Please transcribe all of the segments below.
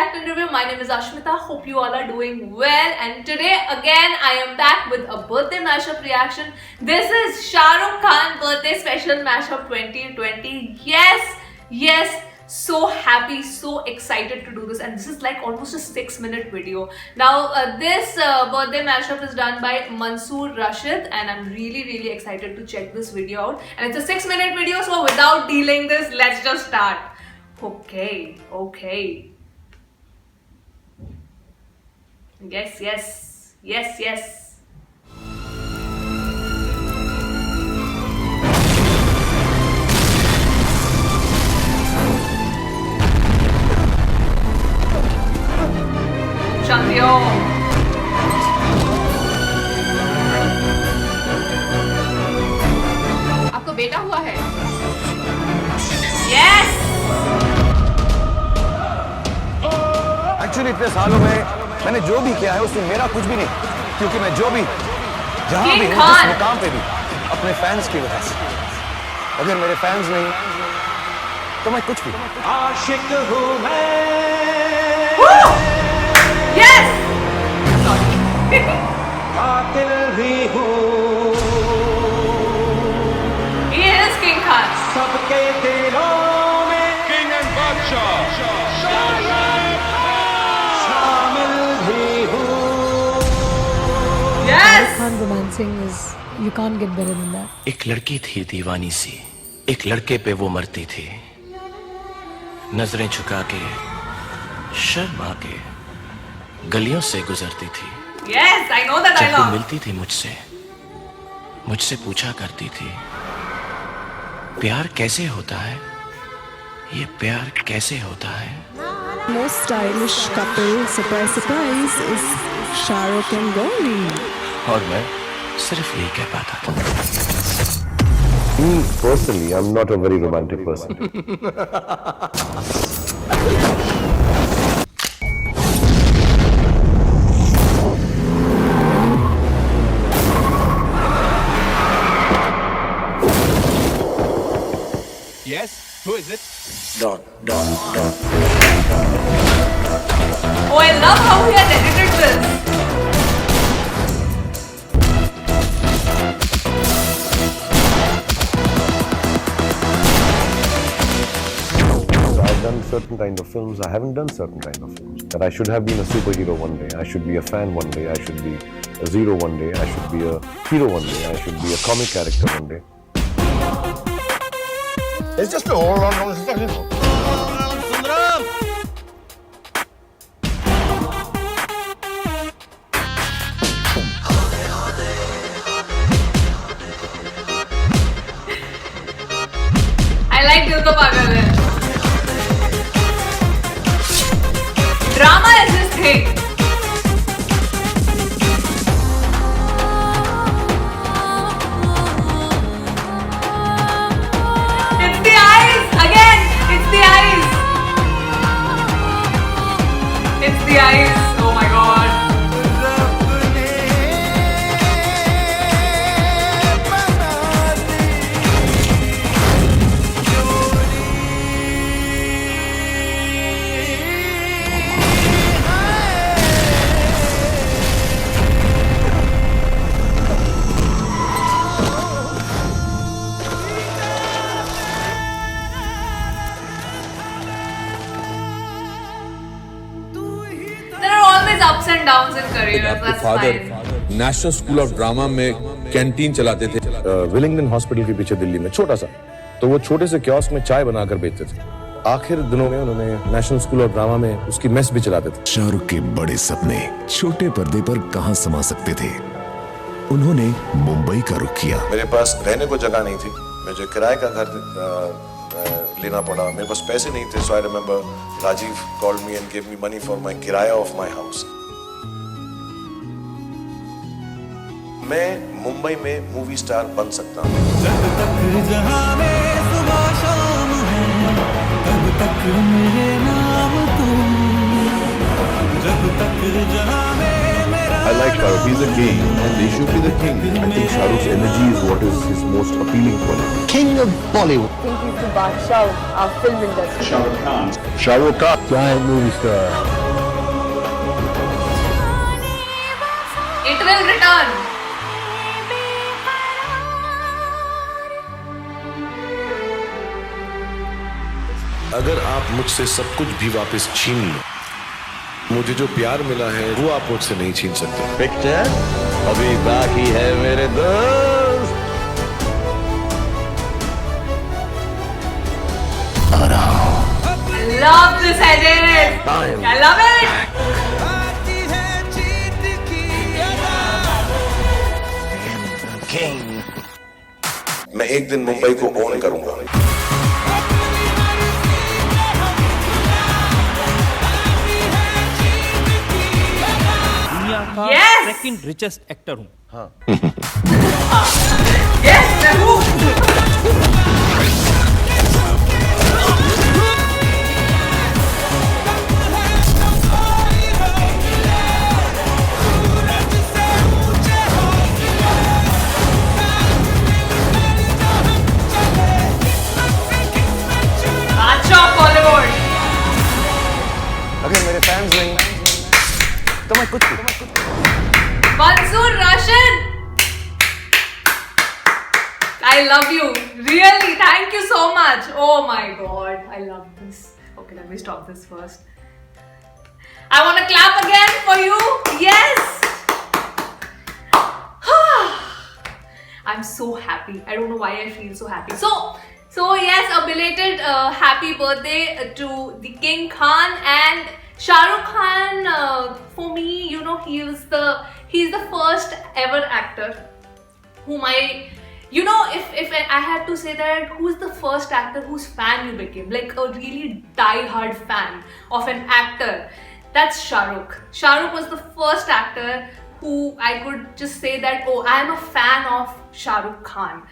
react and review. My name is Ashmita. Hope you all are doing well. And today again I am back with a birthday mashup reaction. This is Shah Rukh Khan birthday special mashup 2020. Yes. So happy, so excited to do this, and this is like almost a 6-minute video. Now this birthday mashup is done by Mansoor Rashid, and I'm really excited to check this video out. And it's a 6-minute video, so without delaying this, let's just start. Okay. Yes. Chandyo. आपको बेटा हुआ है? Yes. Actually इतने सालों में मैंने जो भी किया है उसमें मेरा कुछ भी नहीं, क्योंकि मैं जो भी जहां भी हूं, जिस मुकाम पे भी, अपने फैंस की वजह से। अगर मेरे फैंस नहीं तो मैं कुछ भी। आशिक हूं मैं। Yes. कातिल भी हूं। He is King Khan. सबके दिलों में किंग एंड बादशाह शामिल भी हूं। Yes. Khan romancing is, you can't get better than that. एक लड़की थी दीवानी सी, एक लड़के पे वो मरती थी, नजरें झुका के शर्मा के गलियों से गुजरती थी। Yes, I know that जब वो dialogue. मिलती थी मुझसे पूछा करती थी, प्यार कैसे होता है, ये प्यार कैसे होता है। Most stylish couple, surprise, is Shah Rukh and Gauri. और मैं सिर्फ यही कह पाता था। Me personally, I'm not a very romantic person. Yes, who is it? Don. Oh, I love how he has edited this. I've done certain kind of films. I haven't done certain kind of films. That I should have been a superhero one day. I should be a fan one day. I should be a zero one day. I should be a hero one day. I should be a comic character one day. It's just a all-round nonsense, you know. I like Dil To Pagal Hai. Drama is his thing. It's the eyes again. It's the eyes. It's the eyes. Oh my god. There are always ups and downs in careers. That's fine. National school of drama में canteen चलाते थे। Willingdon hospital के पीछे दिल्ली में छोटा सा, तो वो छोटे से कियोस्क में चाय बनाकर बेचते थे। आखिर दिनों में उन्होंने नेशनल स्कूल ऑफ ड्रामा में उसकी मेस भी चलाते थे। शाहरुख के बड़े सपने छोटे पर्दे पर कहां समा सकते थे। उन्होंने मुंबई का रुख किया। मेरे पास रहने को जगह नहीं थी, मुझे किराए का घर लेना पड़ा। मेरे पास पैसे नहीं थे, so I remember Rajiv called me and give me money for my किराया ऑफ माय हाउस। मैं मुंबई में मूवी स्टार बन सकता हूँ। जब तक जहां में सुबह शाम है, तब तक मेरे नाम तुम। जब तक जहां में मेरा I like Shah Rukh. He's a king, and he should be the king. I think Shah Rukh's energy is what is his most appealing quality. King of Bollywood. think he's the Badshah of film industry. Shah Rukh Khan. Giant movie star. It will return. अगर आप मुझसे सब कुछ भी वापस छीन लो, मुझे जो प्यार मिला है वो आप मुझसे नहीं छीन सकते। पिक्चर अभी बाकी है मेरे दोस्त। आ रहा हूं। Love this edit. I love it. King. मैं एक दिन मुंबई को ओन करूंगा। Yes. सेकंड रिचेस्ट एक्टर हूँ। Yes, मैं हूँ. अच्छा बॉलीवुड. अगर मेरे फैंस नहीं तो मैं कुछ भी। Mansoor Roshan. I love you. Really, thank you so much. Oh my god, I love this. Okay, let me stop this first. I want to clap again for you. Yes. I'm so happy. I don't know why I feel so happy. So yes, a belated happy birthday to the King Khan and Shah Rukh Khan. For me, you know, he's the first ever actor whom if I had to say that who's the first actor whose fan you became, like a really die-hard fan of an actor, that's Shah Rukh. Shah Rukh was the first actor who I could just say that, oh, I am a fan of Shah Rukh Khan.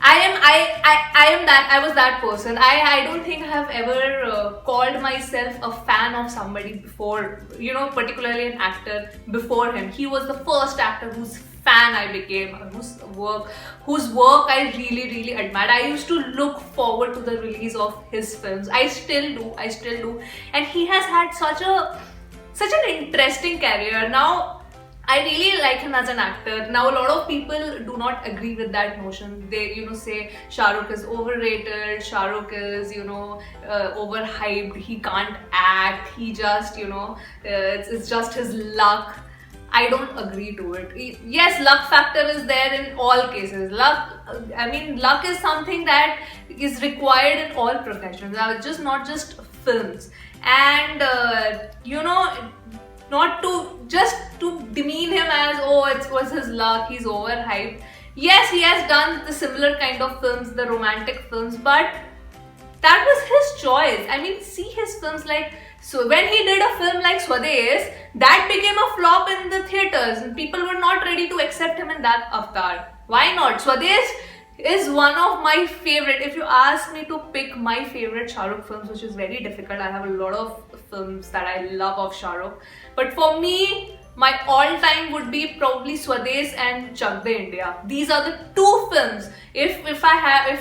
I was that person. I don't think I have ever called myself a fan of somebody before, you know, particularly an actor before him. He was the first actor whose fan I became, whose work I really, really admired. I used to look forward to the release of his films. I still do. And he has had such an interesting career. Now, I really like him as an actor. Now, a lot of people do not agree with that notion. They, say Shah Rukh is overrated, Shah Rukh is, overhyped, he can't act, he just, it's just his luck. I don't agree to it. Yes, luck factor is there in all cases. Luck is something that is required in all professions, not just films. And, not to demean him as, oh, it was his luck, he's overhyped. Yes, he has done the similar kind of films, the romantic films, but that was his choice. See his films so when he did a film like Swades, that became a flop in the theaters and people were not ready to accept him in that avatar. Why not? Swades is one of my favorite. If you ask me to pick my favorite Shah Rukh films, which is very difficult, I have a lot of films that I love of Shah Rukh. But for me, my all-time would be probably Swades and Chak De India. These are the two films. If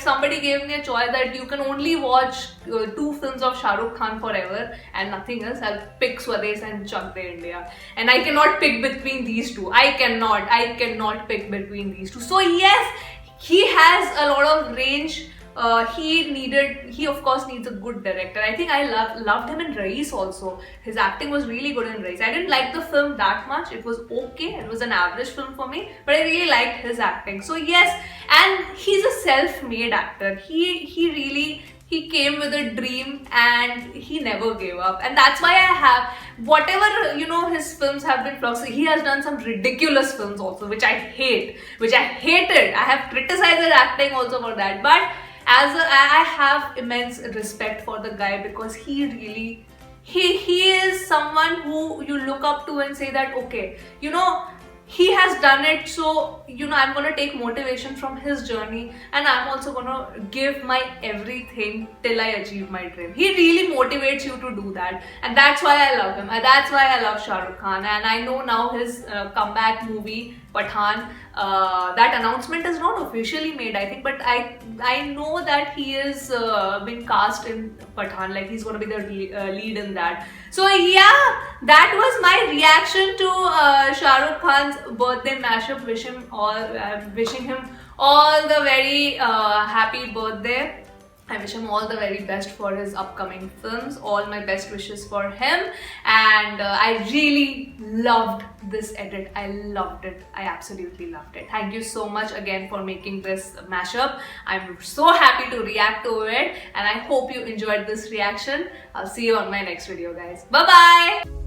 somebody gave me a choice that you can only watch two films of Shah Rukh Khan forever and nothing else, I'll pick Swades and Chak De India. And I cannot pick between these two. I cannot pick between these two. So yes, he has a lot of range. He of course needs a good director. I think I loved him in Raees also. His acting was really good in Raees. I didn't like the film that much. It was okay. It was an average film for me, but I really liked his acting. So yes, and he's a self-made actor. He came with a dream and he never gave up. And that's why I have, whatever, his films have been flops, he has done some ridiculous films also, which I hated. I have criticized his acting also for that. But I have immense respect for the guy because he is someone who you look up to and say that, okay, he has done it, so I'm gonna take motivation from his journey, and I'm also gonna give my everything till I achieve my dream. He really motivates you to do that, and that's why I love him, and that's why I love Shah Rukh Khan. And I know now his comeback movie Pathaan, that announcement is not officially made, I think, but I know that he is been cast in Pathaan, like he's gonna be the lead in that. So yeah, that was my reaction to Shah Rukh Khan's birthday mashup. Wishing him all the very happy birthday. I wish him all the very best for his upcoming films. All my best wishes for him. And I really loved this edit. I loved it. I absolutely loved it. Thank you so much again for making this mashup. I'm so happy to react to it. And I hope you enjoyed this reaction. I'll see you on my next video, guys. Bye-bye.